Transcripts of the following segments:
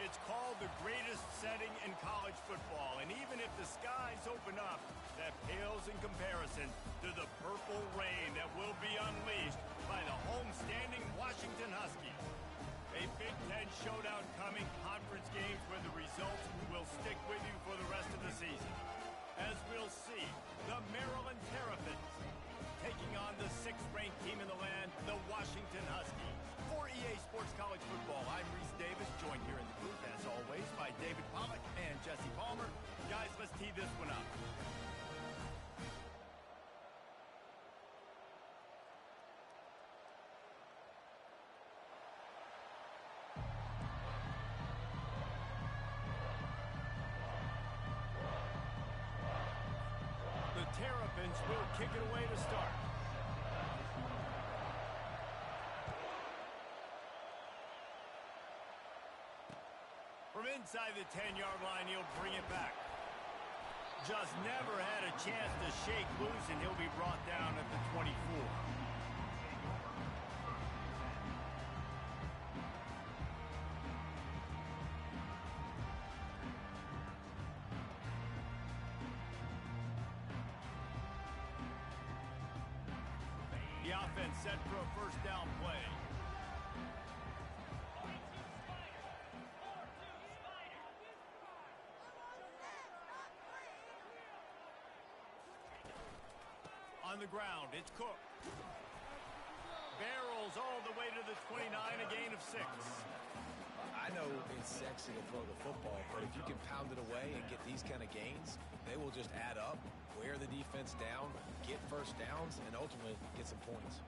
It's called the greatest setting in college football, and even if the skies open up, that pales in comparison to the purple rain that will be unleashed by the homestanding Washington Huskies. A Big Ten showdown coming, conference games where the results will stick with you for the rest of the season. As we'll see, the Maryland Terrapins taking on the 6th-ranked team in the land, the Washington Huskies. For EA Sports College Football, I'm Reese Davis, joined here in the booth, as always, by David Pollack and Jesse Palmer. Guys, let's tee this one up. The Terrapins will kick it away to start. From inside the 10-yard line, he'll bring it back. Just never had a chance to shake loose, and he'll be brought down at the 24. The offense set for a first down play. On the ground, it's Cook. Barrels all the way to the 29, a gain of 6. I know it's sexy to throw the football, but if you can pound it away and get these kind of gains, they will just add up, wear the defense down, get first downs, and ultimately get some points.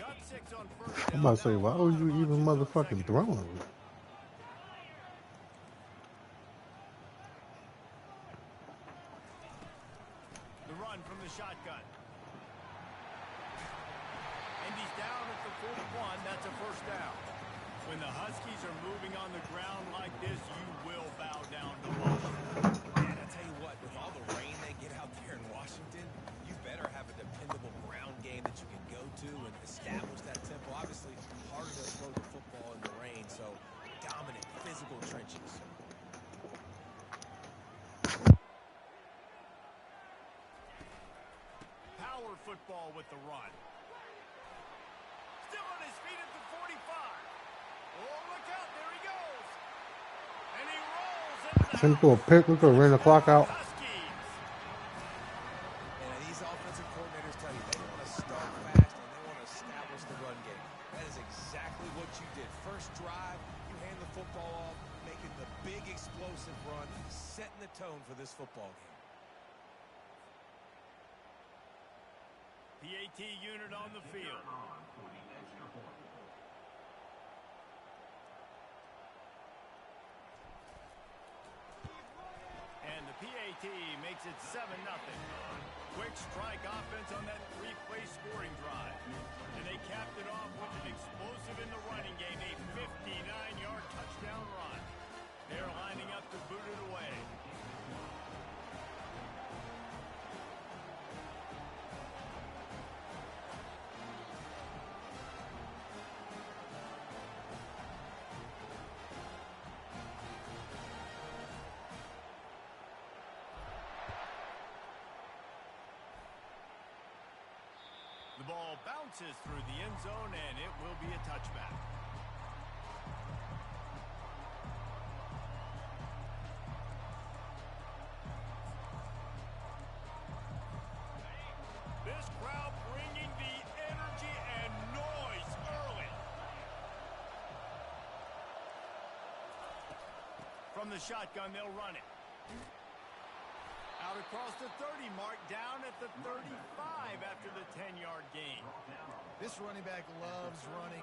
Got 6 on first down. I'm about to say, why would you even motherfucking throwing? From the shotgun. And he's down at the 41. That's a first down. When the Huskies are moving on the ground like this, you will bow down to Washington. And I tell you what, with all the rain they get out there in Washington, you better have a dependable ground game that you can go to and establish that tempo. Obviously, harder to throw the football in the rain, so dominant physical trenches. Football with the run. Still on his feet at the 45. Oh, look out. There he goes. And he rolls into the Send for a pick. We're going to ring the clock out. And these offensive coordinators tell you they want to start fast and they want to establish the run game. That is exactly what you did. First drive, you hand the football off, making the big explosive run, setting the tone for this football game. PAT unit on the field. And the PAT makes it 7-0. Quick strike offense on that 3-play scoring drive. And they capped it off with an explosive in the running game, a 59-yard touchdown run. They're lining up to boot it away. The ball bounces through the end zone, and it will be a touchback. This crowd bringing the energy and noise early. From the shotgun, they'll run it. Out across the 30 mark, down at the 35 after the 10-yard gain. This running back loves running.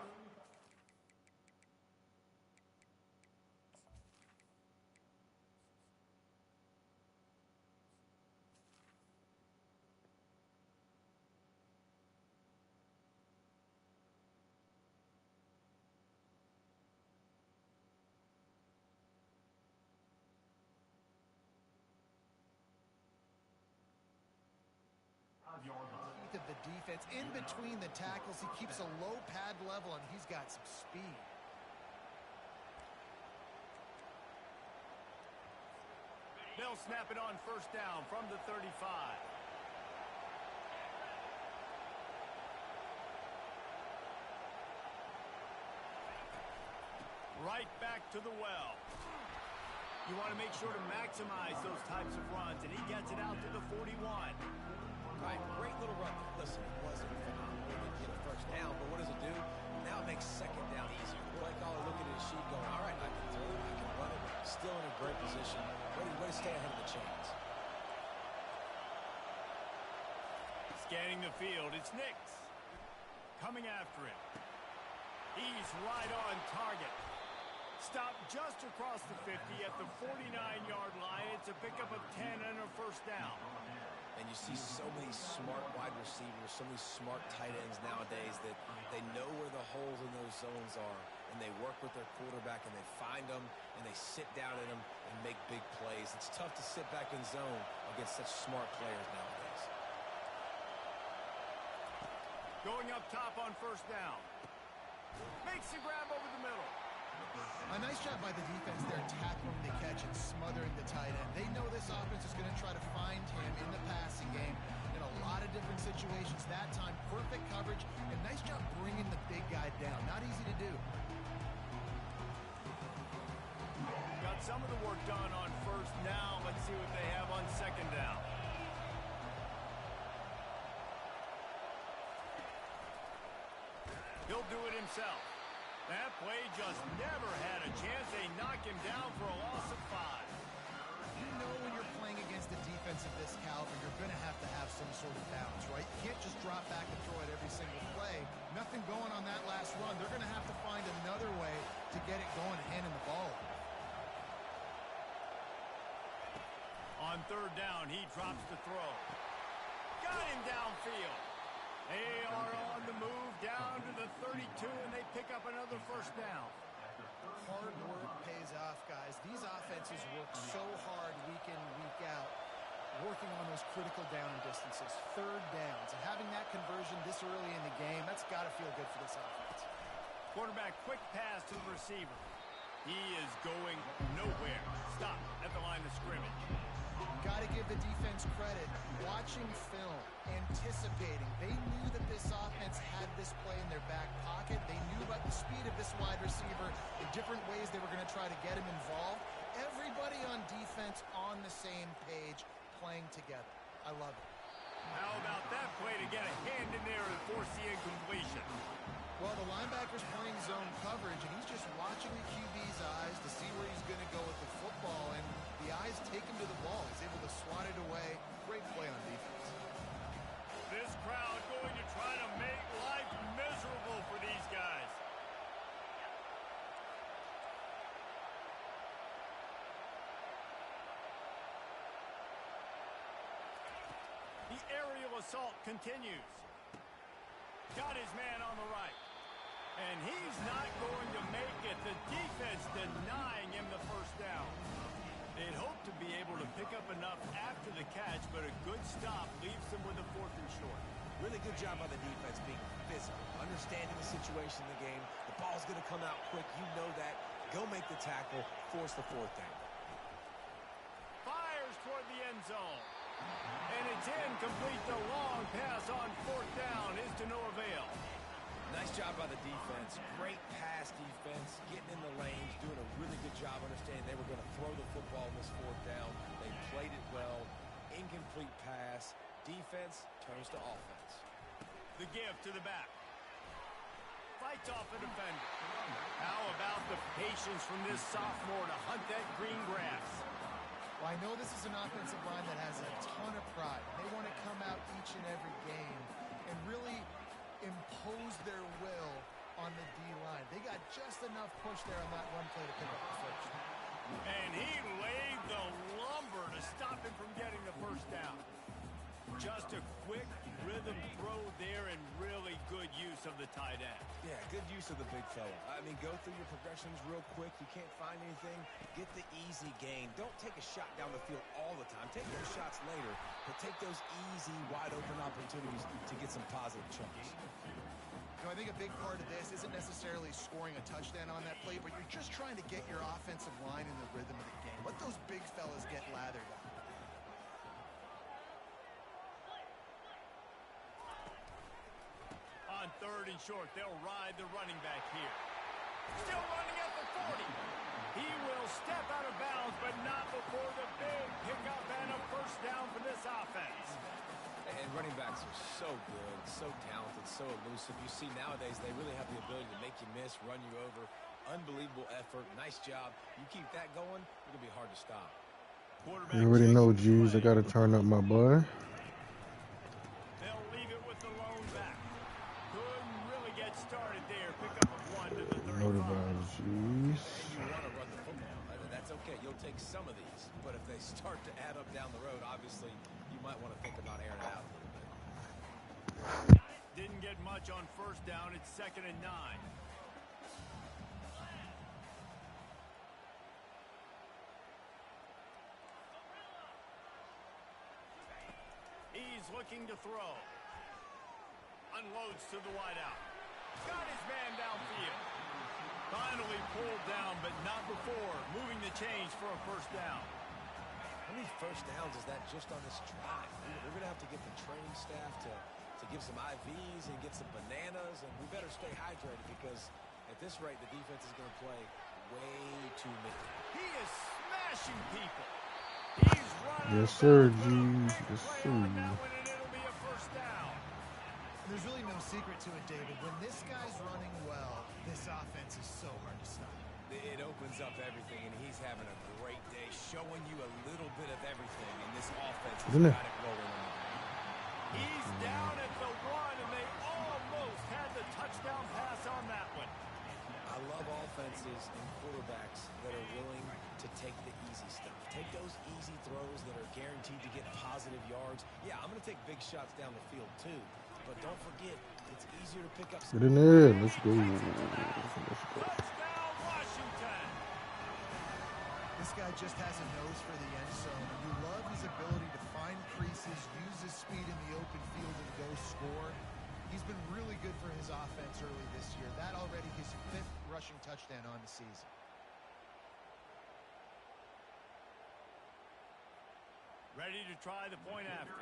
Of the defense. In between the tackles, he keeps a low pad level, and he's got some speed. They'll snap it on first down from the 35. Right back to the well. You want to make sure to maximize those types of runs, and he gets it out to the 41. Right, great little run. Listen, it wasn't phenomenal. He didn't get a first down, but what does it do? Now it makes second down easier. The play caller looking at his sheet going, all right, I can throw it, I can run it. Still in a great position. Ready to stay ahead of the chains. Scanning the field, it's Nix. Coming after him. He's right on target. Stopped just across the 50 at the 49-yard line. It's a pickup of 10 and a first down. And you see so many smart wide receivers, so many smart tight ends nowadays that they know where the holes in those zones are, and they work with their quarterback, and they find them, and they sit down in them and make big plays. It's tough to sit back in zone against such smart players nowadays. Going up top on first down. Makes the grab over the middle. A nice job by the defense there, tackling the catch and smothering the tight end. They know this offense is going to try to find him in the passing game in a lot of different situations. That time, perfect coverage, and nice job bringing the big guy down. Not easy to do. Got some of the work done on first down. Let's see what they have on second down. He'll do it himself. That play just never had a chance. They knock him down for a loss of 5. You know when you're playing against a defense of this caliber, you're going to have some sort of balance, right? You can't just drop back and throw it every single play. Nothing going on that last run. They're going to have to find another way to get it going and handing the ball. On third down, he drops the throw. Got him downfield. They are on the move down to the 32, and they pick up another first down. Hard work pays off, guys. These offenses work so hard week in, week out, working on those critical down distances, third downs. And having that conversion this early in the game, that's got to feel good for this offense. Quarterback, quick pass to the receiver. He is going nowhere. Stop at the line of scrimmage. Got to give the defense credit. Watching film, anticipating. They knew that this offense had this play in their back pocket. They knew about the speed of this wide receiver, the different ways they were going to try to get him involved. Everybody on defense on the same page, playing together. I love it. How about that play to get a hand in there and force the incompletion? Well, the linebacker's playing zone coverage, and he's just watching the QB's eyes to see where he's going to go with the football, and the eyes take him to the ball. He's able to swat it away. Great play on defense. This crowd going to try to make life miserable for these guys. The aerial assault continues. Got his man on the right. And he's not going to make it. The defense denying him the first down. They'd hope to be able to pick up enough after the catch, but a good stop leaves them with a 4th and short. Really good job by the defense being physical, understanding the situation in the game. The ball's going to come out quick. You know that. Go make the tackle, force the 4th down. Fires toward the end zone. And it's incomplete. The long pass on 4th down is to no avail. Nice job by the defense. Great pass defense, getting in the lanes, doing a really good job understanding they were going to throw the football in this 4th down. They played it well. Incomplete pass. Defense turns to offense. The give to the back. Fights off a defender. How about the patience from this sophomore to hunt that green grass? Well, I know this is an offensive line that has a ton of pride. They want to come out each and every game and really impose their will on the D-line. They got just enough push there on that one play to pick up the first. And he laid the lumber to stop him from getting the first down. Just a quick, rhythm throw there and really good use of the tight end. Yeah, good use of the big fella. I mean, go through your progressions real quick. You can't find anything. Get the easy gain. Don't take a shot down the field all the time. Take those shots later, but take those easy, wide-open opportunities to get some positive chunks. You know, I think a big part of this isn't necessarily scoring a touchdown on that play, but you're just trying to get your offensive line in the rhythm of the game. Let those big fellas get lathered up. On 3rd and short, they'll ride the running back here. Still running at the 40. He will step out of bounds, but not before the big pickup and a first down for this offense. And running backs are so good, so talented, so elusive. You see nowadays they really have the ability to make you miss, run you over. Unbelievable effort. Nice job. You keep that going, it'll be hard to stop. You already know, G's. I got to turn up my boy. They'll leave it with the lone back. Couldn't really get started there. Pick up a 1 to the 35. Notified, G's. And you want to run the football. I mean, that's okay. You'll take some of these. But if they start to add up down the road, obviously, you might want to think about airing it out a little bit. Didn't get much on first down. It's 2nd and 9. He's looking to throw. Unloads to the wideout. Got his man downfield. Finally pulled down, but not before. Moving the chains for a first down. How many first downs is that just on this drive? We're going to have to get the training staff to give some IVs and get some bananas, and we better stay hydrated because at this rate, the defense is going to play way too many. He is smashing people. He's running. Yes, sir, G's. Yes, sir. It'll be a first down. There's really no secret to it, David. When this guy's running well, this offense is so hard to stop. It opens up everything, and he's having a great day, showing you a little bit of everything, and this offense has got it rolling on the ground. He's down at the 1, and they almost had the touchdown pass on that one. I love offenses and quarterbacks that are willing to take the easy stuff. Take those easy throws that are guaranteed to get positive yards. Yeah, I'm going to take big shots down the field, too. But don't forget, it's easier to pick up. Get in there. Let's go. Touchdown, Washington. This guy just has a nose for the end zone. You love his ability to find creases, use his speed in the open field, and go score. He's been really good for his offense early this year. That already his 5th rushing touchdown on the season. Ready to try the point after.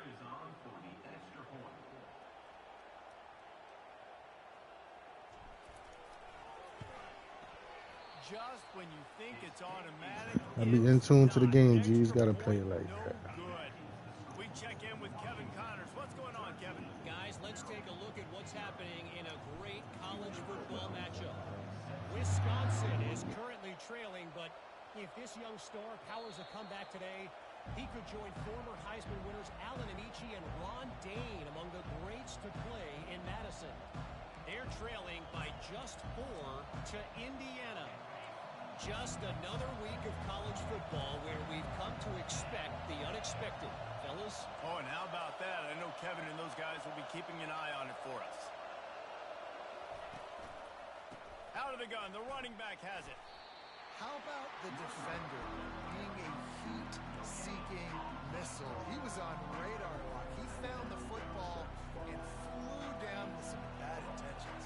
Just when you think it's automatic, I'll be in tune to the game, G's. Got to play it like that. Good. We check in with Kevin Connors. What's going on, Kevin? Guys, let's take a look at what's happening in a great college football matchup. Wisconsin is currently trailing, but if this young star powers a comeback today, he could join former Heisman winners Allen Amici and Ron Dane among the greats to play in Madison. They're trailing by just 4 to Indiana. Just another week of college football where we've come to expect the unexpected. Fellas? Oh, and how about that? I know Kevin and those guys will be keeping an eye on it for us. Out of the gun. The running back has it. How about the defender being a heat-seeking missile? He was on radar lock. He found the football and flew down with some bad intentions.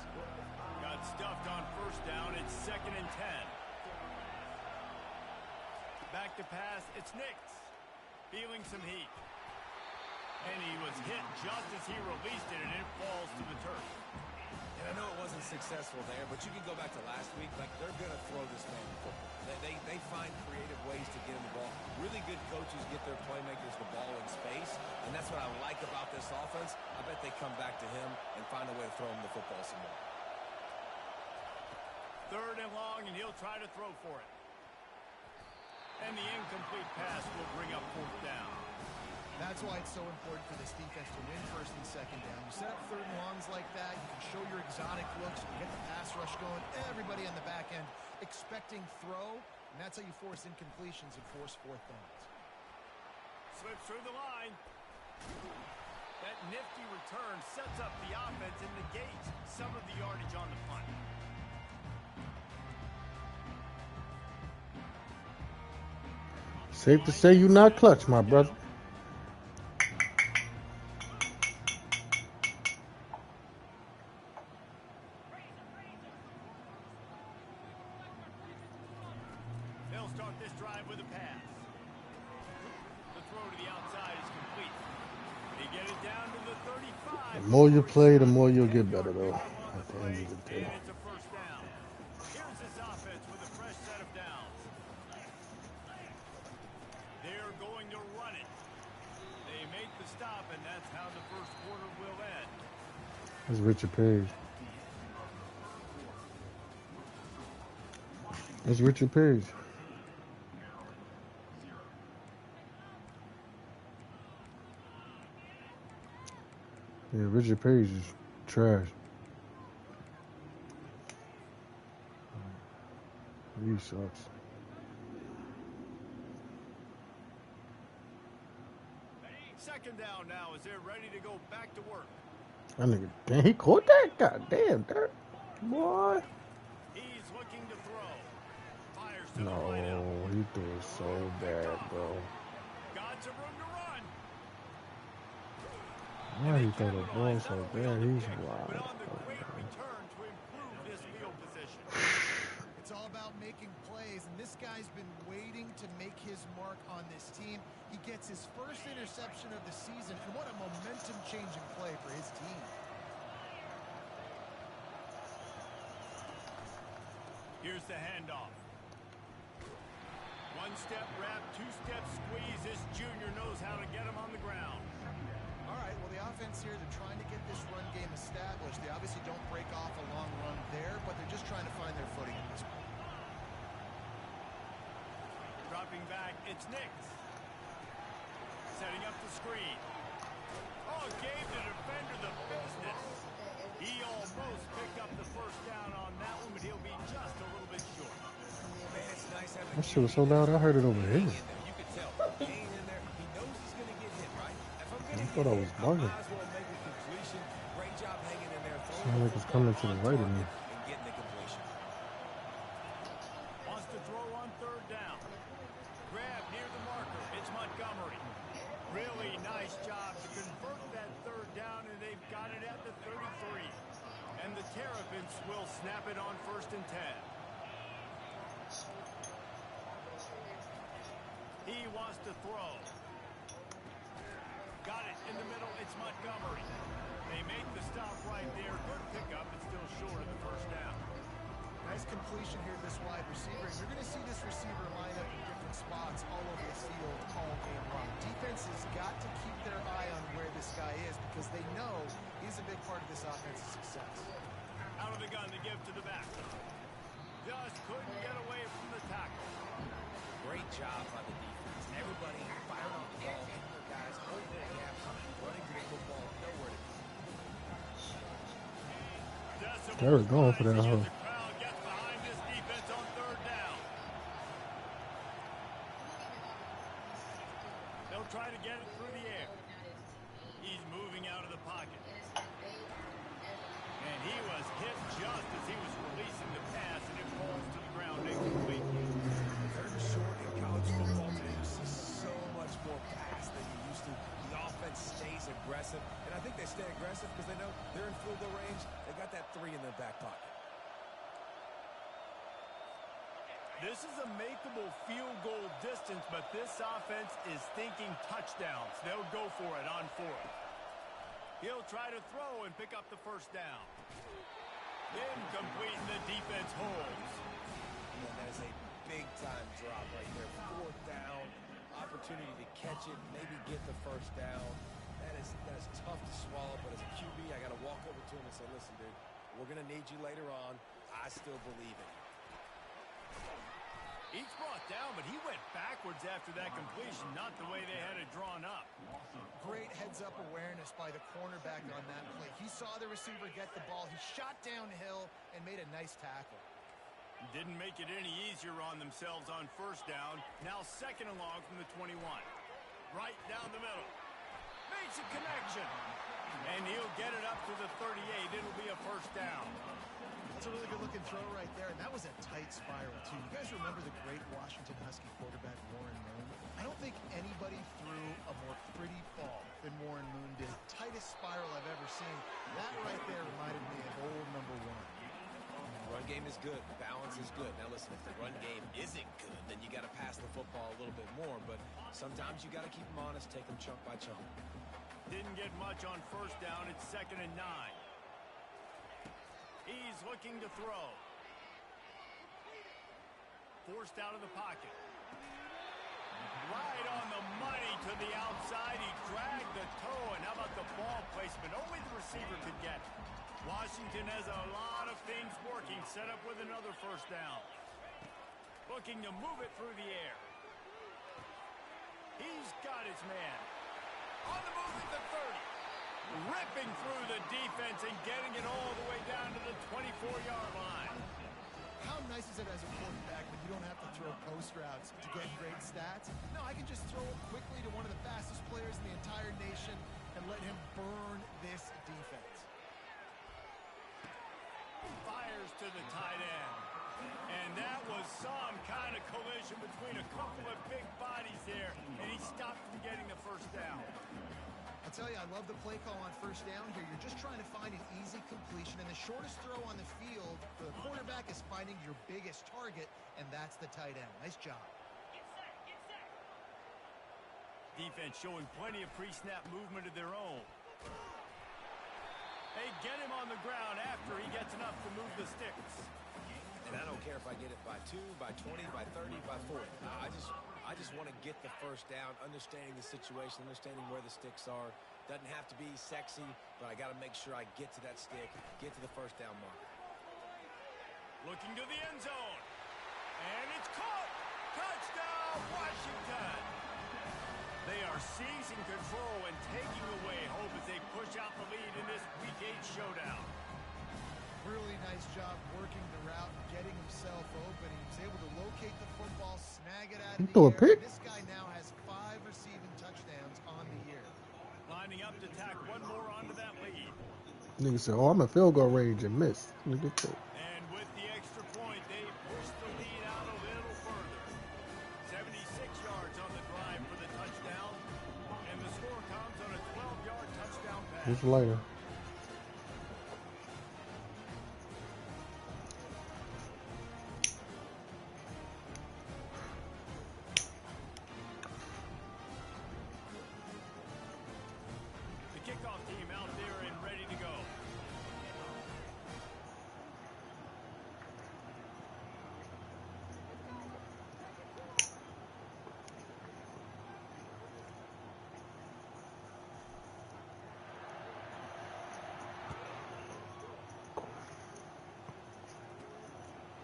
Got stuffed on first down. It's 2nd and 10. Back to pass. It's Nix. Feeling some heat. And he was hit just as he released it, and it falls to the turf. And I know it wasn't successful there, but you can go back to last week. Like, they're going to throw this man the football. They find creative ways to get him the ball. Really good coaches get their playmakers the ball in space, and that's what I like about this offense. I bet they come back to him and find a way to throw him the football some more. 3rd and long, and he'll try to throw for it. And the incomplete pass will bring up 4th down. That's why it's so important for this defense to win 1st and 2nd down. You set up 3rd and longs like that, you can show your exotic looks, you get the pass rush going, everybody on the back end expecting throw, and that's how you force incompletions and force 4th downs. Slips through the line. That nifty return sets up the offense and negates some of the yardage on the punt. Safe to say you're not clutch, my brother. They'll start this drive with a pass. The throw to the outside is complete. They get it down to the 35. The more you play, the more you'll get better, though, at the end of the day. And it's a first down. Here's this offense with a fresh set of downs. They're going to run it. They make the stop, and that's how the first quarter will end. That's Richard Page. That's Richard Page. Yeah, Richard Page is trash. He sucks. Second down now as they're ready to go back to work. That nigga, damn, he caught that? God damn, that boy. He's looking to throw. Fires to the No, right out. he threw it so bad, bro. Got some room to run. Why he throw the ball so bad? He's wild. But on the great return to improve this field position. It's all about making plays, and this guy's been waiting to make his mark on this team. He gets his first interception of the season, and what a momentum-changing play for his team. Here's the handoff. One-step wrap, two-step squeeze. This junior knows how to get him on the ground. All right, well, the offense here, they're trying to get this run game established. They obviously don't break off a long run there, but they're just trying to find their footing at this point. Dropping back, it's Nix. Setting up the screen. Oh, gave the defender the business. He almost picked up the first down on that one, but he'll be just a little bit short. Man, it's nice having That shit was so loud, I heard it over here. you could tell. Hanging in there. He knows he's going to get hit, right? If I'm I going to thought I was bugging. might as well make a completion. Great job hanging in there. Sounded like it's coming to the right of me. And getting the completion. Wants to throw on third down. Grab near the marker. It's Montgomery. Really nice job to convert that third down, and they've got it at the 33. And the Terrapins will snap it on 1st and 10. He wants to throw. Got it in the middle. It's Montgomery. They make the stop right there. Good pickup, but still short of the first down. Nice completion here to this wide receiver. You're going to see this receiver line up in different spots all over the field all game long. Defense has got to keep their eye on where this guy is because they know he's a big part of this offense's success. Out of the gun to give to the back. Just couldn't get away from the tackle. Great job by the defense. Everybody fired off the ball. Their guys over the gaps, running to the football, nowhere to go. Derek going for that hoe. The crowd gets behind this defense on third down. They'll try to get it through the air. He's moving out of the pocket. And he was hit just as he was releasing the pass, and it falls to the ground incomplete. Third and short in college football today. You see so much more pass than you used to. The offense stays aggressive, and I think they stay aggressive because they know they're in field goal range. They got that 3 in their back pocket. This is a makeable field goal distance, but this offense is thinking touchdowns. They'll go for it on 4th. He'll try to throw and pick up the first down. Incomplete, and the defense holds. And that is a big-time drop right there. 4th down, opportunity to catch it, maybe get the first down. That is tough to swallow, but as a QB, I got to walk over to him and say, listen, dude, we're going to need you later on. I still believe in you. He's brought down, but he went backwards after that completion, not the way they had it drawn up. Great heads-up awareness by the cornerback on that play. He saw the receiver get the ball. He shot downhill and made a nice tackle. Didn't make it any easier on themselves on first down. Now second and long from the 21. Right down the middle. Makes a connection. And he'll get it up to the 38. It'll be a first down. It's a really good-looking throw right there, and that was a tight spiral, too. You guys remember the great Washington Husky quarterback Warren Moon? I don't think anybody threw a more pretty ball than Warren Moon did. Tightest spiral I've ever seen. That right there reminded me of old number one. The run game is good. Balance is good. Now, listen, if the run game isn't good, then you got to pass the football a little bit more. But sometimes you got to keep them honest, take them chunk by chunk. Didn't get much on first down. It's 2nd and 9. He's looking to throw. Forced out of the pocket. Right on the money to the outside. He dragged the toe. And how about the ball placement? Only the receiver could get it. Washington has a lot of things working. Set up with another first down. Looking to move it through the air. He's got his man. On the move at the 30. Ripping through the defense and getting it all the way down to the 24-yard line. How nice is it as a quarterback when you don't have to throw post routes to get great stats? No, I can just throw it quickly to one of the fastest players in the entire nation and let him burn this defense. Fires to the tight end. And that was some kind of collision between a couple of big bodies there, and he stopped from getting the first down. I'll tell you, I love the play call on first down here. You're just trying to find an easy completion, and the shortest throw on the field for the quarterback is finding your biggest target, and that's the tight end. Nice job. Defense showing plenty of pre-snap movement of their own. They get him on the ground after he gets enough to move the sticks. And I don't care if I get it by 2, by 20, by 30, by 40. I just want to get the first down, understanding the situation, understanding where the sticks are. Doesn't have to be sexy, but I got to make sure I get to that stick, get to the first down marker. Looking to the end zone. And it's caught. Touchdown, Washington. They are seizing control and taking away hope as they push out the lead in this Week 8 showdown. Really nice job working the route and getting himself open. He was able to locate the football, snag it out of the air. This guy now has 5 receiving touchdowns on the year. Lining up to tack one more onto that lead. Nigga said, oh, I'm in field goal range and missed. Look at that. And with the extra point, they push the lead out a little further. 76 yards on the drive for the touchdown. And the score comes on a 12-yard touchdown pass. Just later. Kickoff team out there and ready to go.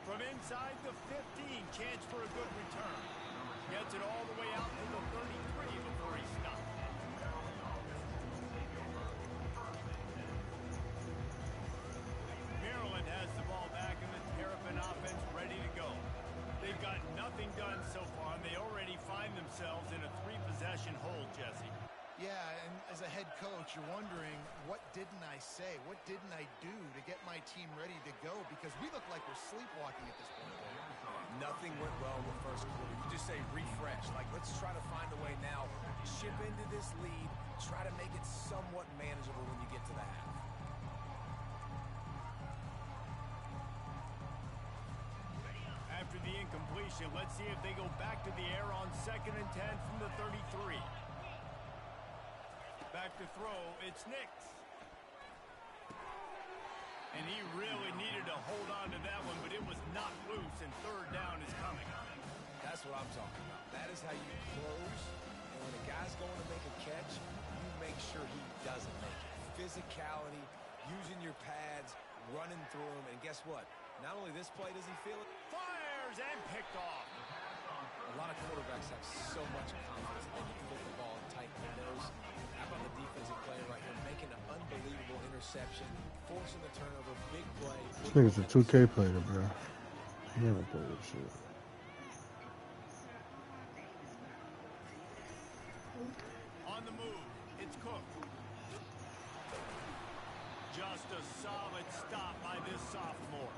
From inside the 15, chance for a good return. Gets it all the way out to the 33 before he stops. Maryland has the ball back in the Terrapin offense ready to go. They've got nothing done so far, and they already find themselves in a 3-possession hole, Jesse. Yeah, and as a head coach, you're wondering, what didn't I say? What didn't I do to get my team ready to go? Because we look like we're sleepwalking at this point. Nothing went well in the first quarter. You just say refresh. Like, let's try to find a way now. Chip into this lead. Try to make it somewhat manageable when you get to the half. After the incompletion, let's see if they go back to the air on 2nd and 10 from the 33. Back to throw, it's Nix. And he really needed to hold on to that one, but it was not loose, and 3rd down is coming. That's what I'm talking about. That is how you close. And when a guy's going to make a catch, you make sure he doesn't make it. Physicality, using your pads, running through them. And guess what? Not only this play does he feel it. Fires and picked off. A lot of quarterbacks have so much confidence that they can flip the ball and tighten their nose. How about the defensive player right here making an unbelievable interception, forcing the turnover, big play. This nigga's a 2K player, bro. Never play this shit. On the move, It's cooked. Just a solid stop by this sophomore.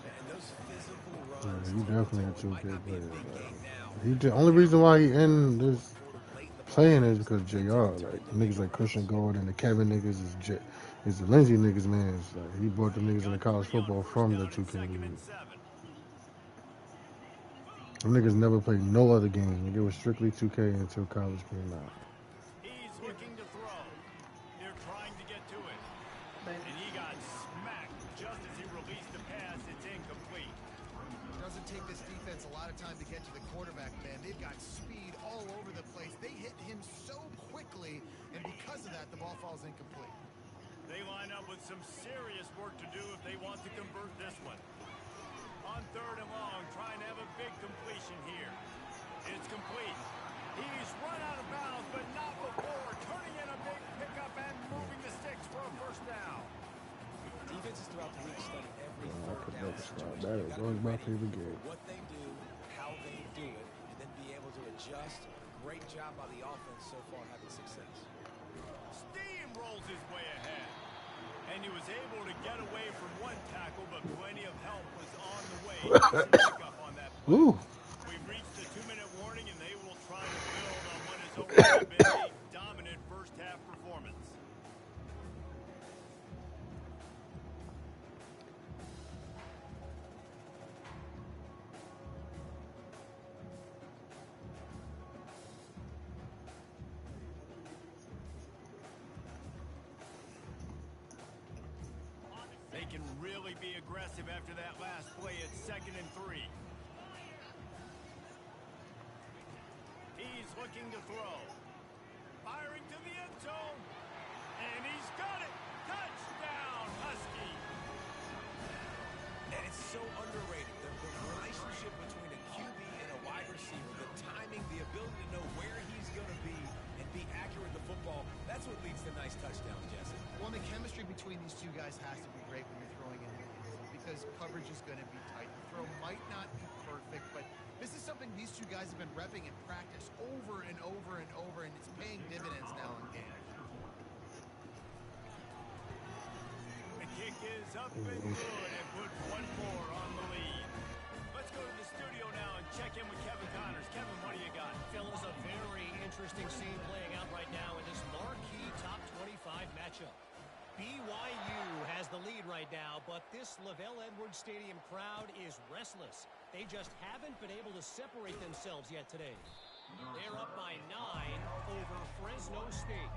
And those physical Yeah, runs, he definitely a it might 2K not be a player. big Like, game now. the only reason why he in this Late in the ball playing game, is because things JR. have turned Like into niggas big like Christian runs. Gold and the Kevin niggas is the Lindsey niggas, man. It's like he brought the niggas into Got college 3 on football first from the down and 2K 2nd league. and 7. Them niggas never played no other games. Nigga, it was strictly 2K until college came out. He's looking to throw. They're trying to get to it. And he got smacked just as he released the pass. It's incomplete. It doesn't take this defense a lot of time to get to the quarterback, man. They've got speed all over the place. They hit him so quickly, and because of that, the ball falls incomplete. They line up with some serious work to do if they want to convert this one. On 3rd and long, trying to have a big completion here. It's complete. He's run out of bounds, but not before turning in a big pickup and moving the sticks for a first down. Defenses throughout the league study every I third could down never stop situation. that. You It gotta was be my ready favorite for game. what they do, how they do it, and then be able to adjust. Great job by the offense so far having success. Steamrolls his way ahead. And he was able to get away from one tackle, but plenty of help was on the way. Decent pickup on that play. Ooh. We've reached the 2-minute warning, and they will try to build on what has already been a dominant first-half performance. They can really be aggressive after that last play at 2nd and 3. He's looking to throw. Firing to the end zone. And he's got it. Touchdown, Husky. And it's so underrated. The relationship between a QB and a wide receiver, the timing, the ability to know where he's going to be and be accurate with the football, that's what leads to nice touchdowns, Jesse. Well, the chemistry between these two guys has to be great when you're throwing in because coverage is going to be tight. The throw might not be perfect, but this is something these two guys have been repping in practice over and over and over, and it's paying dividends now in games. The kick is up and good and puts one more on the lead. Let's go to the studio now and check in with Kevin Connors. Kevin, what do you got? Fellas, a very interesting scene playing out right now in this marquee top 25 matchup. BYU has the lead right now, but this LaVell Edwards Stadium crowd is restless. They just haven't been able to separate themselves yet today. They're up by 9 over Fresno State.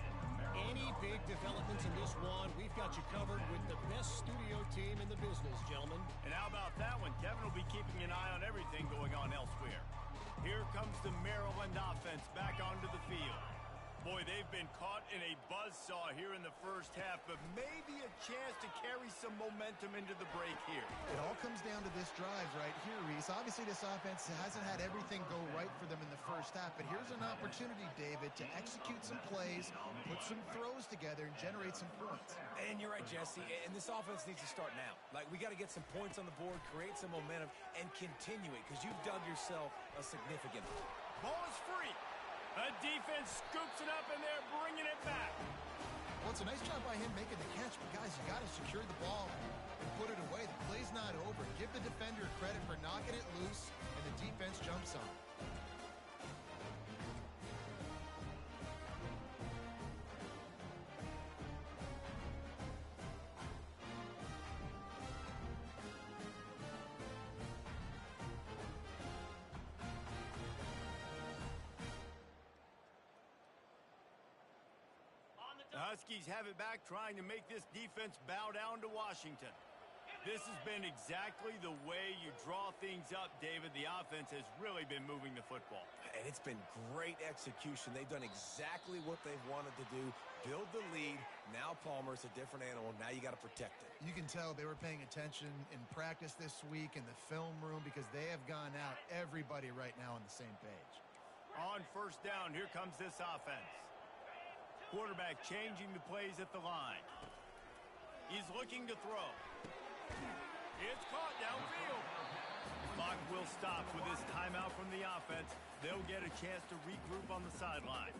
Any big developments in this one, we've got you covered with the best studio team in the business, gentlemen. And how about that one? Kevin will be keeping an eye on everything going on elsewhere. Here comes the Maryland offense back onto the field. Boy, they've been caught in a buzzsaw here in the first half, but maybe a chance to carry some momentum into the break here. It all comes down to this drive right here, Reese. Obviously, this offense hasn't had everything go right for them in the first half, but here's an opportunity, David, to execute some plays, put some throws together, and generate some points. And you're right, Jesse, and this offense needs to start now. Like, we got to get some points on the board, create some momentum, and continue it, because you've dug yourself a significant hole. Ball is free. A defense scoops it up, and they're bringing it back. Well, it's a nice job by him making the catch, but guys, you got to secure the ball and put it away. The play's not over. Give the defender credit for knocking it loose, and the defense jumps on. The Huskies have it back, trying to make this defense bow down to Washington. This has been exactly the way you draw things up, David. The offense has really been moving the football. And it's been great execution. They've done exactly what they've wanted to do. Build the lead. Now Palmer's a different animal. Now you got to protect it. You can tell they were paying attention in practice this week in the film room because they have gone out everybody right now on the same page. On first down, here comes this offense. Quarterback changing the plays at the line. He's looking to throw. It's caught downfield. Clock will stop with this timeout from the offense. They'll get a chance to regroup on the sideline.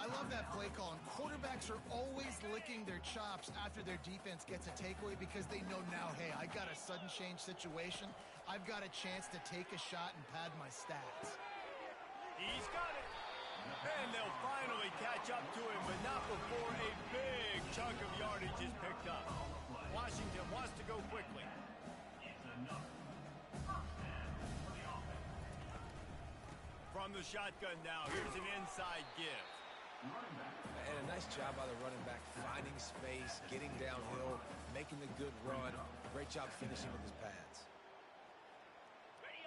I love that play call, and quarterbacks are always licking their chops after their defense gets a takeaway because they know now, hey, I got a sudden change situation. I've got a chance to take a shot and pad my stats. He's got it. And they'll finally catch up to him, but not before a big chunk of yardage is picked up. Washington wants to go quickly. From the shotgun now, here's an inside give. And a nice job by the running back, finding space, getting downhill, making the good run. Great job finishing with his pads.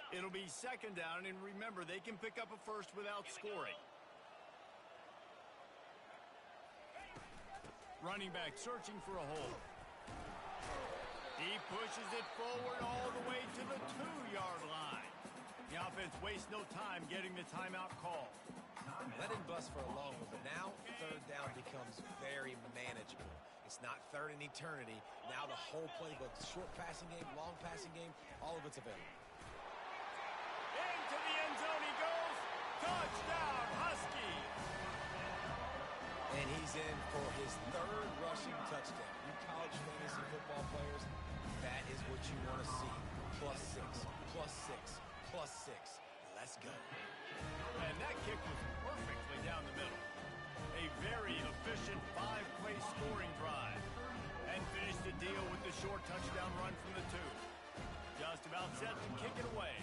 It'll be second down, and remember, they can pick up a first without scoring. Running back searching for a hole. He pushes it forward all the way to the 2-yard line. The offense wastes no time getting the timeout call. That didn't bust for a long one, but now third down becomes very manageable. It's not third in eternity. Now the whole playbook, short passing game, long passing game, all of it's available. Into the end zone he goes. Touchdown, Huskies. And he's in for his third rushing touchdown. You college fantasy football players, that is what you want to see. +6, +6, +6. Let's go. And that kick was perfectly down the middle. A very efficient 5-play scoring drive. And finished the deal with the short touchdown run from the 2. Just about set to kick it away.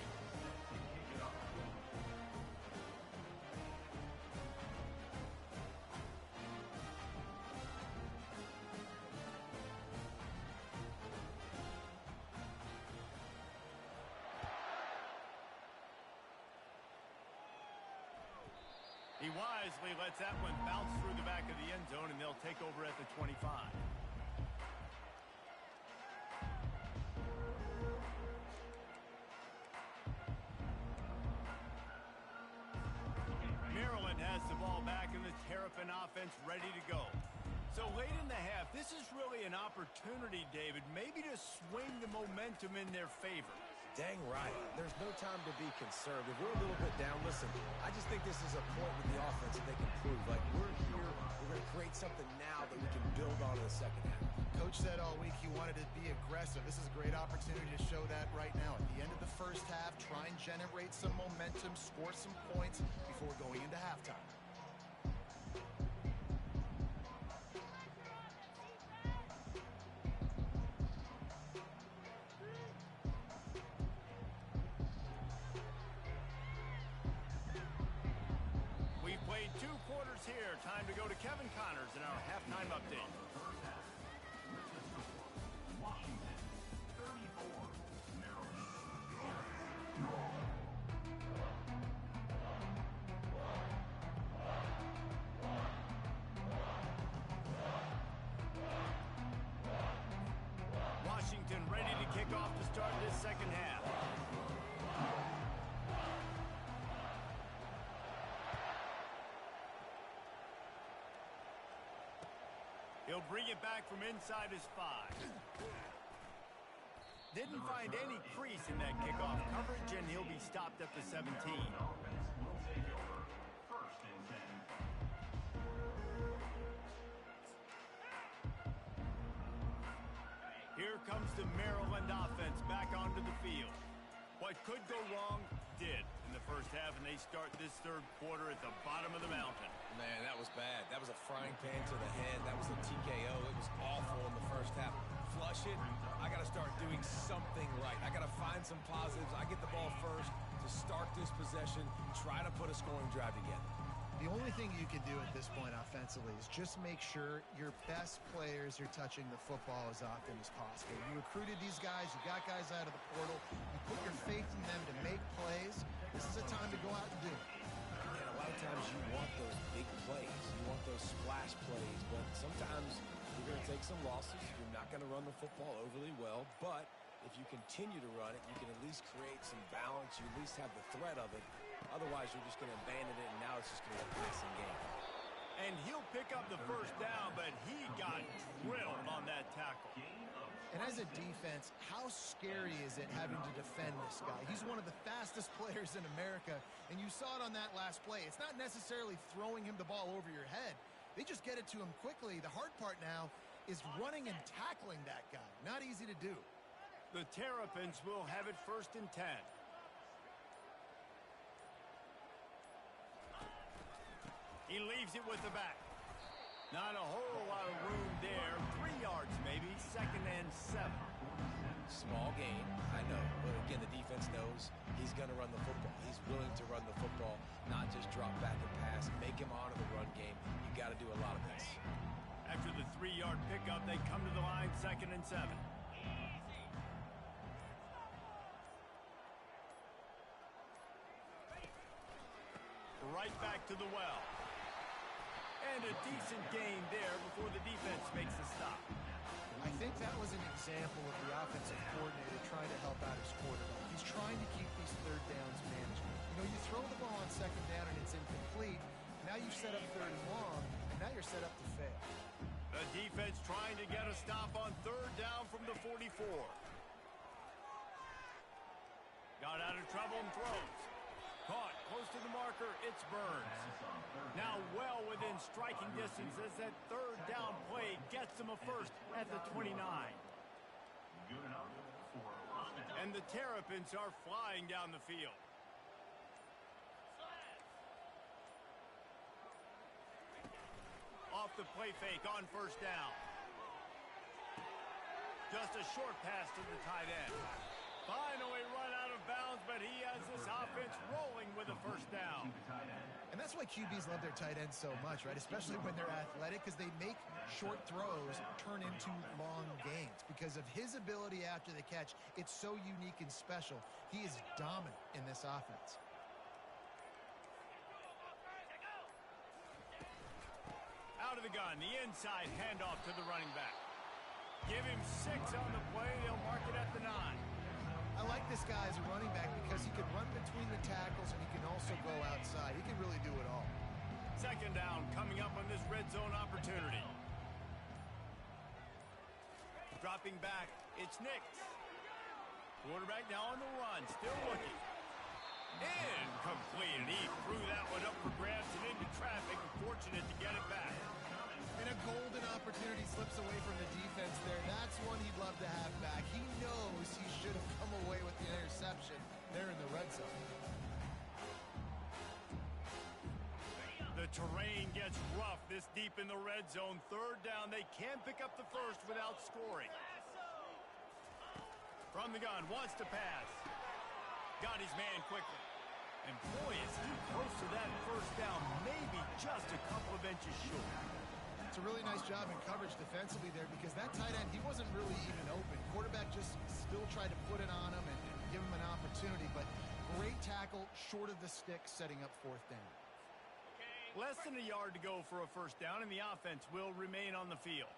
He wisely lets that one bounce through the back of the end zone, and they'll take over at the 25. Maryland has the ball back, and the Terrapin offense ready to go. So late in the half, this is really an opportunity, David, maybe to swing the momentum in their favor. Dang right. There's no time to be conservative. We're a little bit down. Listen, I just think this is a point with the offense that they can prove. Like, we're here. We're going to create something now that we can build on in the second half. Coach said all week he wanted to be aggressive. This is a great opportunity to show that right now. At the end of the first half, try and generate some momentum, score some points before going into halftime. Played 2 quarters here. Time to go to Kevin Connors in our halftime update. Washington ready to kick off to start this second half. He'll bring it back from inside his 5. Didn't find any crease in that kickoff coverage, and he'll be stopped at the 17. Here comes the Maryland offense back onto the field. What could go wrong did in the first half, and they start this third quarter at the bottom of the mountain. Man, that was bad. That was a frying pan to the head. That was a TKO. It was awful in the first half. Flush it. I got to start doing something right. I got to find some positives. I get the ball first to start this possession, try to put a scoring drive together. The only thing you can do at this point offensively is just make sure your best players are touching the football as often as possible. You recruited these guys. You got guys out of the portal. You put your faith in them to make plays. This is a time to go out and do it. And a lot of times you want those big plays. You want those splash plays. But sometimes you're going to take some losses. You're not going to run the football overly well. But if you continue to run it, you can at least create some balance. You at least have the threat of it. Otherwise, you're just going to abandon it, and now it's just going to be a passing game. And he'll pick up the first down, but he got drilled on that tackle. And as a defense, how scary is it having to defend this guy? He's one of the fastest players in America, and you saw it on that last play. It's not necessarily throwing him the ball over your head. They just get it to him quickly. The hard part now is running and tackling that guy. Not easy to do. The Terrapins will have it 1st and 10. He leaves it with the back. Not a whole lot of room there. 3 yards maybe. 2nd and 7. Small gain, I know. But again, the defense knows he's going to run the football. He's willing to run the football, not just drop back and pass, make him honor the run game. You got to do a lot of this. After the 3-yard pickup, they come to the line 2nd and 7. Right back to the well. And a decent gain there before the defense makes the stop. I think that was an example of the offensive coordinator trying to help out his quarterback. He's trying to keep these 3rd downs manageable. You know, you throw the ball on 2nd down and it's incomplete. Now you've set up 3rd and long, and now you're set up to fail. The defense trying to get a stop on 3rd down from the 44. Got out of trouble and throws. Caught close to the marker. It's Burns. Now well within striking distance as that 3rd down play gets them a 1st at the 29. And the Terrapins are flying down the field. Off the play fake on 1st down. Just a short pass to the tight end. Finally run out of bounds, but he has this offense rolling with a 1st down. And that's why QBs love their tight ends so much, right? Especially when they're athletic, because they make short throws turn into long gains. Because of his ability after the catch, it's so unique and special. He is dominant in this offense. Out of the gun, the inside handoff to the running back. Give him 6 on the play. They'll mark it at the 9. I like this guy as a running back because he can run between the tackles and he can also go outside. He can really do it all. 2nd down coming up on this red zone opportunity. Dropping back, it's Nix. Quarterback now on the run, still looking. Incomplete, and he threw that one up for grabs and into traffic. Fortunate to get it back. And a golden opportunity slips away from the defense there. That's one he'd love to have back. He knows he should have come away with the interception there in the red zone. The terrain gets rough this deep in the red zone. 3rd down, they can pick up the 1st without scoring. From the gun, wants to pass. Got his man quickly. And boy, is he close to that 1st down, maybe just a couple of inches short. It's a really nice job in coverage defensively there because that tight end, he wasn't really even open. Quarterback just still tried to put it on him and give him an opportunity, but great tackle short of the stick setting up 4th down. Less than a yard to go for a 1st down, and the offense will remain on the field.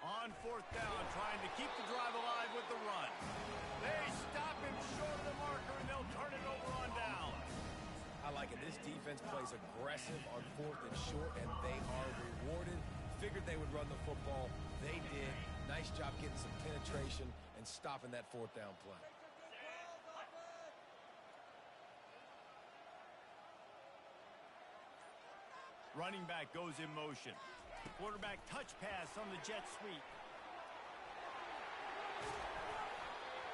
On 4th down, trying to keep the drive alive with the run. They stop him short of the marker, and they'll turn it over on down. I like it. This defense plays aggressive on 4th and short, and they are rewarded. Figured they would run the football. They did. Nice job getting some penetration and stopping that 4th down play. Running back goes in motion. Quarterback touch pass on the jet sweep.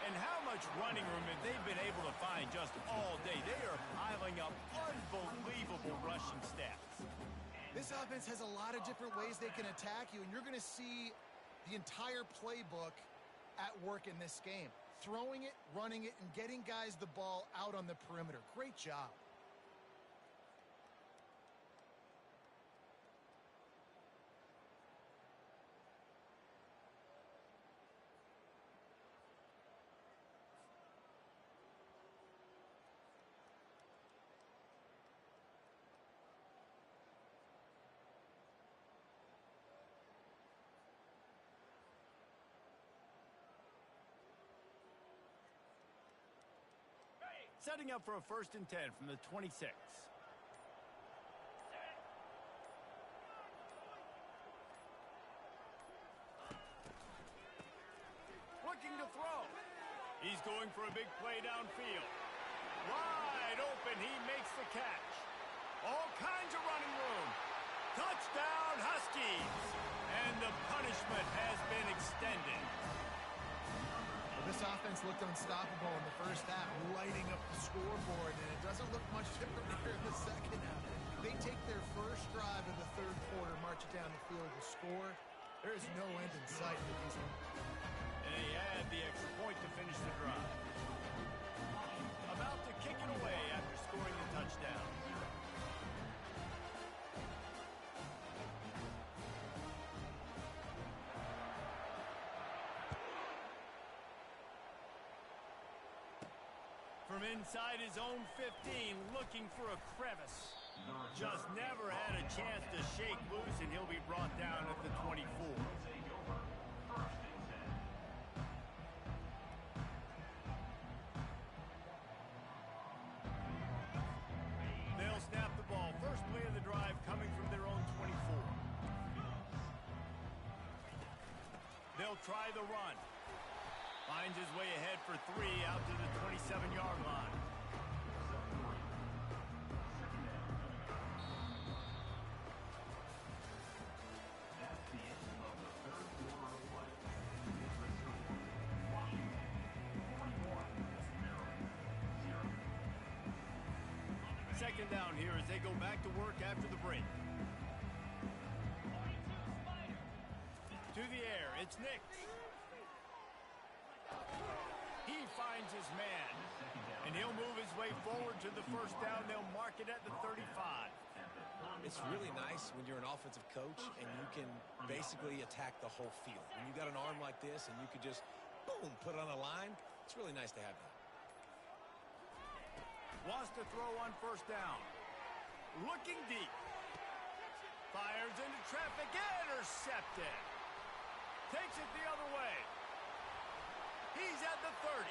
And how much running room have they been able to find just all day? They are piling up unbelievable rushing stats. This offense has a lot of different ways they can attack you, and you're going to see the entire playbook at work in this game. Throwing it, running it, and getting guys the ball out on the perimeter. Great job. Setting up for a 1st and 10 from the 26. Looking to throw. He's going for a big play downfield. Wide open, he makes the catch. All kinds of running room. Touchdown, Huskies. And the punishment has been extended. Well, this offense looked unstoppable in the first half, lighting up the scoreboard, and it doesn't look much different here in the second half. They take their first drive of the third quarter, march it down the field to score. There is no end in sight for these ones. And he had the extra point to finish the drive. About to kick it away after scoring the touchdown. From inside his own 15, looking for a crevice. Just never had a chance to shake loose, and he'll be brought down at the 24. They'll snap the ball. First play of the drive coming from their own 24. They'll try the run. Finds his way ahead for 3 out to the 27-yard line. Second down here as they go back to work after the break. To the air, it's Nick. He finds his man, and he'll move his way forward to the first down. They'll mark it at the 35. It's really nice when you're an offensive coach and you can basically attack the whole field. When you got an arm like this and you could just, boom, put it on a line, it's really nice to have that. Wants to throw on first down. Looking deep. Fires into traffic. Intercepted. Takes it the other way. He's at the 30.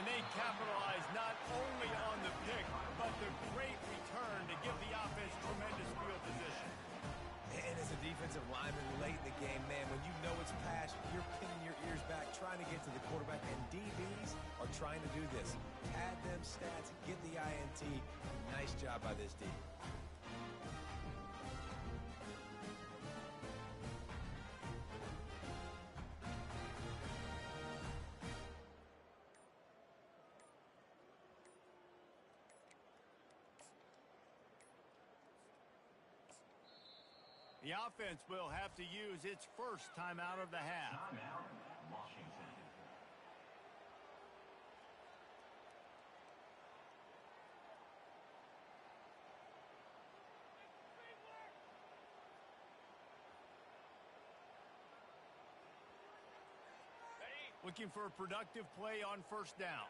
And they capitalize not only on the pick, but the great return to give the offense tremendous field position. And as a defensive lineman late in the game, man, when you know it's past, you're pinning your ears back, trying to get to the quarterback, and DBs are trying to do this. Pad them stats, get the INT. Nice job by this D. The offense will have to use its first timeout of the half. Looking for a productive play on first down.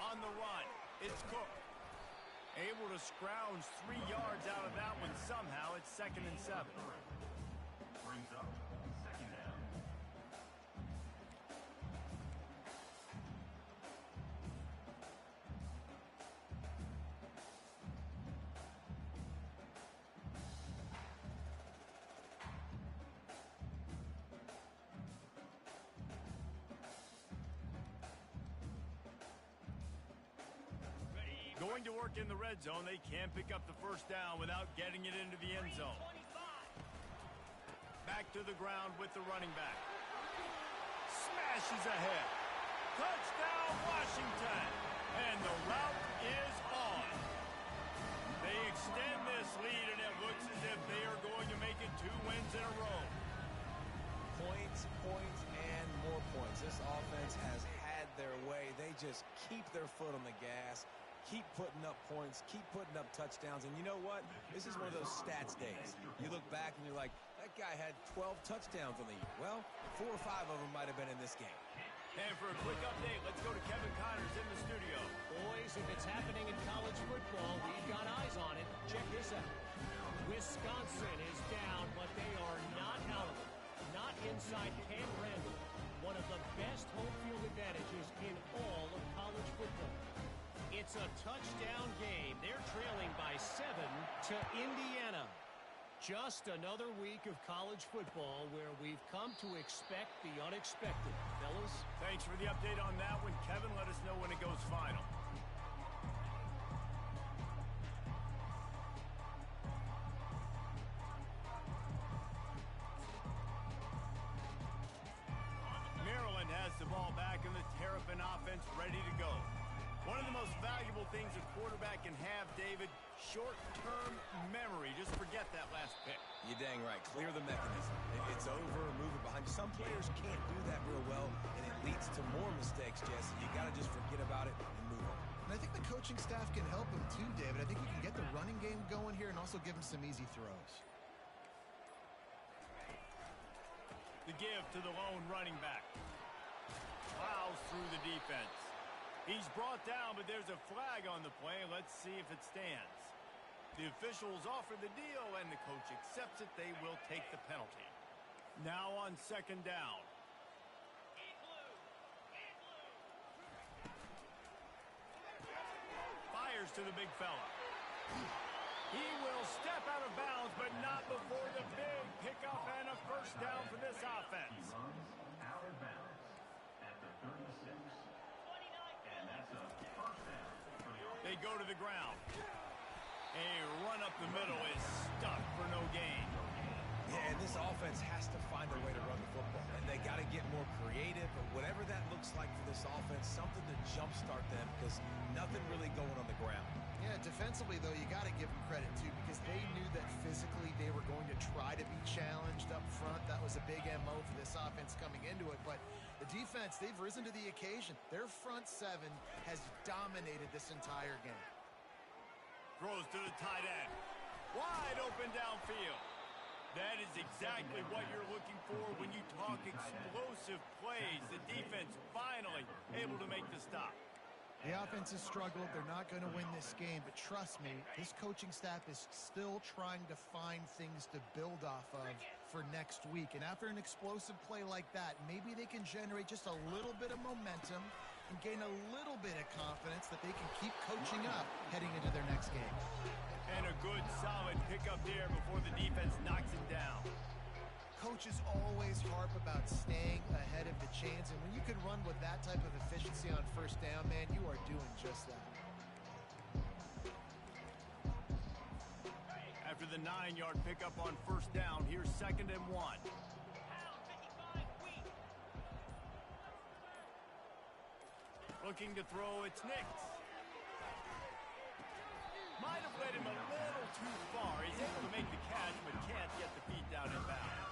On the run, it's Cook. Able to scrounge 3 yards out of that one somehow. It's 2nd and 7. Brings up 2nd down. Going to work in the red zone. They can't pick up the first down without getting it into the end zone. Back to the ground with the running back. Smashes ahead. Touchdown, Washington. And the route is on. They extend this lead, and it looks as if they are going to make it 2 wins in a row. Points, points, and more points. This offense has had their way. They just keep their foot on the gas. Keep putting up points, keep putting up touchdowns, and you know what? This is one of those stats days. You look back and you're like, that guy had 12 touchdowns on the year. Well, 4 or 5 of them might have been in this game. And for a quick update, let's go to Kevin Connors in the studio. Boys, if it's happening in college football, we've got eyes on it. Check this out. Wisconsin is down, but they are not out of it. Not in inside Camp Randall, one of the best home field advantages in all of college football. It's a touchdown game. They're trailing by 7 to Indiana. Just another week of college football where we've come to expect the unexpected. Fellas? Thanks for the update on that one, Kevin. Let us know when it goes final. Maryland has the ball back and the Terrapin offense ready to go. One of the most valuable things a quarterback can have, David, short-term memory. Just forget that last pick. You're dang right. Clear the mechanism. It's over, move it behind. Some players can't do that real well, and it leads to more mistakes, Jesse. You got to just forget about it and move on. And I think the coaching staff can help him too, David. I think you can get the running game going here and also give him some easy throws. The give to the lone running back. Plows through the defense. He's brought down, but there's a flag on the play. Let's see if it stands. The officials offer the deal, and the coach accepts it. They will take the penalty. Now on second down. Fires to the big fella. He will step out of bounds, but not before the big pickup and a first down for this offense. Out of bounds at the 36. And that's a first down for the offense. They go to the ground. A run up the middle is stuffed for no gain. Yeah, and this offense has to find a way to run the football. And they got to get more creative, but whatever that looks like for this offense, something to jumpstart them because nothing really going on the ground. Yeah, defensively, though, you got to give them credit, too, because they knew that physically they were going to try to be challenged up front. That was a big MO for this offense coming into it. But the defense, they've risen to the occasion. Their front seven has dominated this entire game. Throws to the tight end. Wide open downfield. That is exactly what you're looking for when you talk explosive plays. The defense finally able to make the stop. The offense has struggled. They're not going to win this game, but trust me, this coaching staff is still trying to find things to build off of for next week. And after an explosive play like that, maybe they can generate just a little bit of momentum and gain a little bit of confidence that they can keep coaching up heading into their next game. And a good, solid pickup there before the defense knocks him down. Coaches always harp about staying ahead of the chains, and when you can run with that type of efficiency on first down, man, you are doing just that. After the 9-yard pickup on first down, here's 2nd and 1. Looking to throw, it's Nix. Might have led him a little too far. He's able to make the catch, but can't get the feet down in bounds.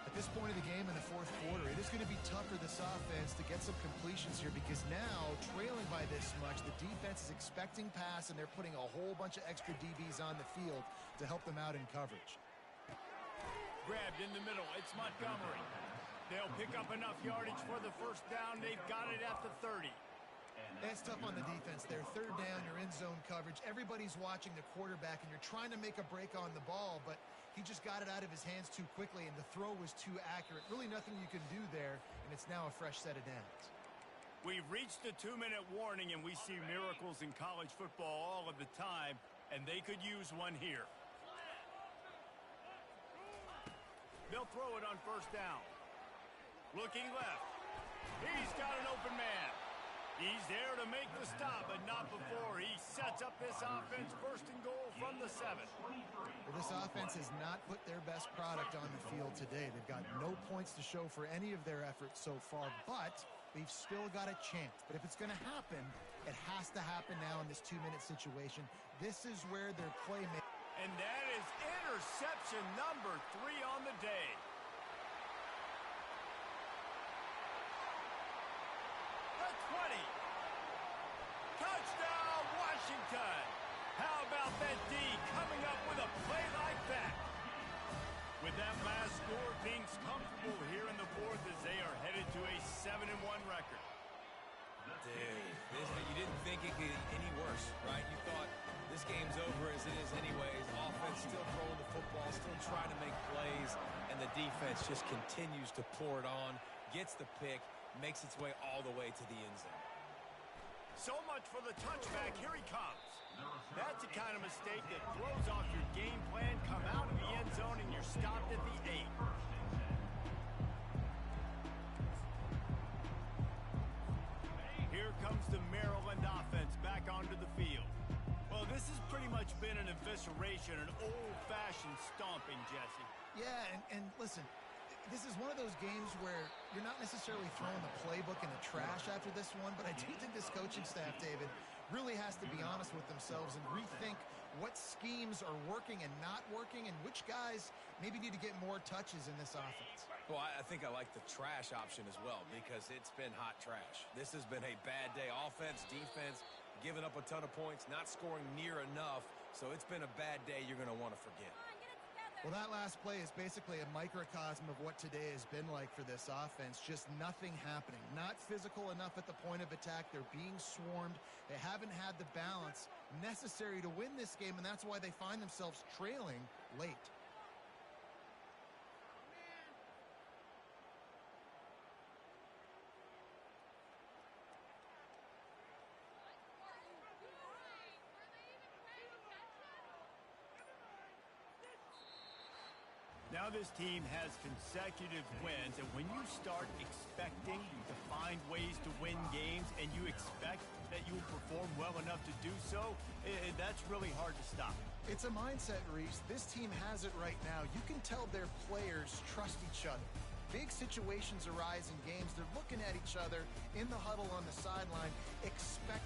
At this point of the game in the fourth quarter, it is going to be tough for this offense to get some completions here because now, trailing by this much, the defense is expecting pass, and they're putting a whole bunch of extra DBs on the field to help them out in coverage. Grabbed in the middle. It's Montgomery. They'll pick up enough yardage for the first down. They've got it at the 30. That's tough on the defense there. Third down, you're in zone coverage. Everybody's watching the quarterback, and you're trying to make a break on the ball, but he just got it out of his hands too quickly, and the throw was too accurate. Really nothing you can do there, and it's now a fresh set of downs. We've reached the 2-minute warning, and we see miracles in college football all of the time, and they could use one here. They'll throw it on first down. Looking left. He's got an open man. He's there to make the stop, but not before. He sets up this offense first and goal from the 7. Well, this offense has not put their best product on the field today. They've got no points to show for any of their efforts so far, but they've still got a chance. But if it's going to happen, it has to happen now in this 2-minute situation. This is where their play makes. And that is interception number 3 on the day. The 20. Touchdown, Washington. How about that D coming up with a play like that? With that last score, things comfortable here in the fourth as they are headed to a 7-1 record. Dude, you didn't think it could get any worse, right? You thought this game's over as it is anyways. Offense still throwing the football, still trying to make plays, and the defense just continues to pour it on, gets the pick, makes its way all the way to the end zone. So much for the touchback. Here he comes. That's the kind of mistake that throws off your game plan. Come out of the end zone and you're stopped at the 8. Here comes the Maryland offense back onto the field. Well, this has pretty much been an evisceration, an old-fashioned stomping, Jesse. Yeah, and listen, this is one of those games where you're not necessarily throwing the playbook in the trash after this one, but I do think this coaching staff, David, really has to be honest with themselves and rethink what schemes are working and not working and which guys maybe need to get more touches in this offense. Well, I think I like the trash option as well because it's been hot trash. This has been a bad day. Offense, defense, giving up a ton of points, not scoring near enough. So it's been a bad day you're going to want to forget. Well, that last play is basically a microcosm of what today has been like for this offense. Just nothing happening. Not physical enough at the point of attack. They're being swarmed. They haven't had the balance necessary to win this game, and that's why they find themselves trailing late. Now this team has consecutive wins, and when you start expecting to find ways to win games and you expect that you will perform well enough to do so, that's really hard to stop. It's a mindset, Reese. This team has it right now. You can tell their players trust each other. Big situations arise in games. They're looking at each other in the huddle on the sideline, expect